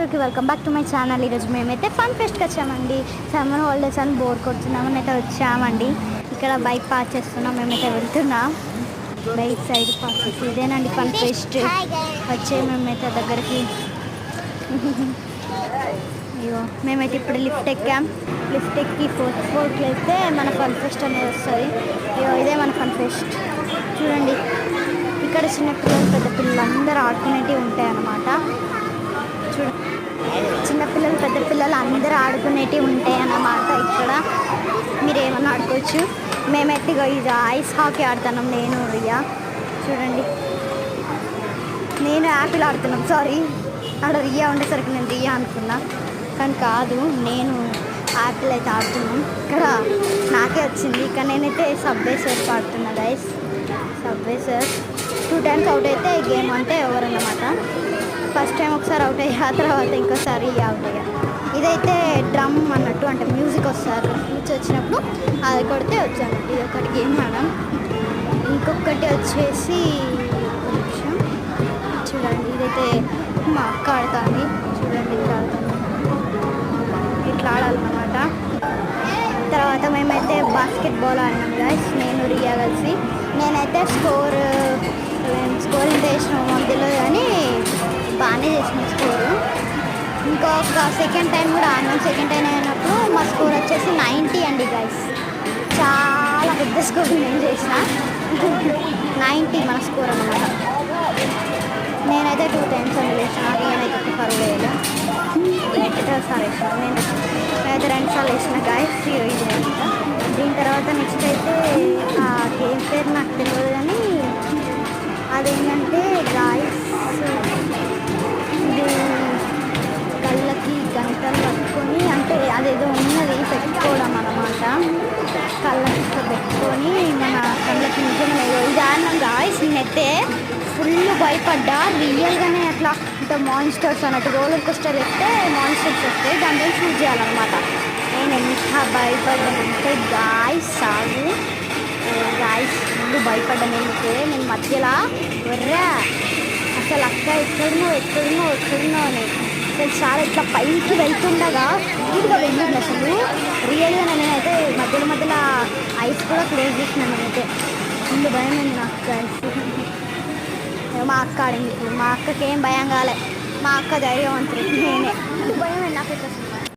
అందరికీ welcome back to my channel. ఈరోజు మేమైతే ఫన్ ఫెస్ట్కి వచ్చామండి. సమ్మర్ హాలిడేస్ అని బోర్ కొడుతున్నామని అయితే వచ్చామండి. ఇక్కడ బైక్ పార్క్ చేస్తున్నాం, మేమైతే వెళ్తున్నాం. బైక్ సైడ్ పార్క్ చేసి ఇదేనండి ఫన్ ఫెస్ట్. వచ్చే మేమైతే దగ్గరికి అయ్యో మేమైతే ఇప్పుడు లిఫ్ట్ ఎక్కాం. లిఫ్ట్ ఎక్కి ఫోర్త్ ఫ్లోర్కి వెళ్తే మన ఫన్ ఫెస్ట్ అనేది వస్తుంది. అయ్యో ఇదే మన ఫన్ ఫెస్ట్. చూడండి ఇక్కడ చిన్నపిల్లలు పెద్ద పిల్లలు అందరూ ఆడుకునేటివి ఉంటాయి అన్నమాట. చిన్నపిల్లలు పెద్ద పిల్లలు అందరూ ఆడుకునేటివి ఉంటాయి అన్నమాట. ఇక్కడ మీరు ఏమన్నా ఆడుకోవచ్చు. మేమైతే ఇది ఐస్ హాకీ ఆడుతున్నాం, నేను రియా. చూడండి నేను యాపిల్ ఆడుతున్నాం, సారీ ఆడ రియా ఉండేసరికి నేను రియా అనుకున్నా, కానీ కాదు నేను యాపిల్ అయితే ఆడుతున్నాం. ఇక్కడ నాకే వచ్చింది. ఇక్కడ నేనైతే సబ్వే సర్ఫ్ ఆడుతున్నా guys. Subway Surf 2 times out అయితే గేమ్ అంటే ఓవర్ అన్నమాట. ఫస్ట్ టైం ఒకసారి అవుట్ అయ్యా, తర్వాత ఇంకోసారి అవుట్ అయ్యా. ఇదైతే డ్రమ్ అన్నట్టు, అంటే మ్యూజిక్ వస్తుంది అక్కడ నుంచి వచ్చినప్పుడు అది కొడితే వచ్చాను. ఇది ఒకటి గేమ్ మేడం. ఇంకొకటి వచ్చేసి చూడండి, ఇదైతే మా అక్క ఆడుతుంది. చూడండి ఇట్లా ఆడుతుంది, ఇట్లా ఆడాలన్నమాట. తర్వాత మేమైతే బాస్కెట్బాల్ ఆడినాం గైస్, నేను రియా కలిసి. నేనైతే స్కోర్ ఎంత చేసిన మధ్యలో, కానీ బాగానే చేసిన స్కోరు. ఇంకొక సెకండ్ టైం కూడా ఆడినాం. సెకండ్ టైం అయినప్పుడు మా స్కోర్ వచ్చేసి 90 అండి గైస్. చాలా పెద్ద స్కోర్ నేను చేసిన 90 మన స్కోర్ అన్నమాట. నేనైతే 2 times అని వేసిన, నేనైతే 1 వేయలేదు. సార్ వేసిన, నేనైతే 2 సార్లు వేసిన గైస్. ఇది అంతా. దీని తర్వాత నెక్స్ట్ అయితే ఆ గేమ్ పేరు నాకు తెలియదు, కానీ అదేంటంటే గాయస్ ఇది కళ్ళకి గంటలు పట్టుకొని, అంటే అదేదో ఉన్నది పెట్టుకోవడం అన్నమాట. కళ్ళకి పెట్టుకొని మన కళ్ళకి నిజంగా ఇది ఆడినాం గాయస్. నేనైతే ఫుల్ భయపడ్డా, రియల్గానే అట్లా అంటే మాన్స్టర్స్ అన్నట్టు రోలర్ కోస్టర్ ఎక్కితే మాన్స్టర్స్ వస్తాయి, దాంట్లో చూస్ చేయాలన్నమాట. నేను ఎంత భయపడ్డానంటే గాయస్ సాగు గాయస్ ముందు భయపడ్డాను. నేను మధ్యలో వర్రా అసలు అక్క ఎక్కడున్నావు అని అసలు చాలా ఇట్లా పైకి వెళ్తుండగా స్పీడ్గా వెళ్ళింది అసలు. రియల్గా నేనైతే మధ్యలో ఐస్ కూడా క్లోజ్ చేసినాను. నేనైతే ముందు భయం అయింది నాకు గైస్. మా అక్క ఆడింది ఇప్పుడు. మా అక్కకి ఏం భయం కాలే, మా అక్క ధైర్యవంతుడు. నేనే భయం అయింది నాకైతే.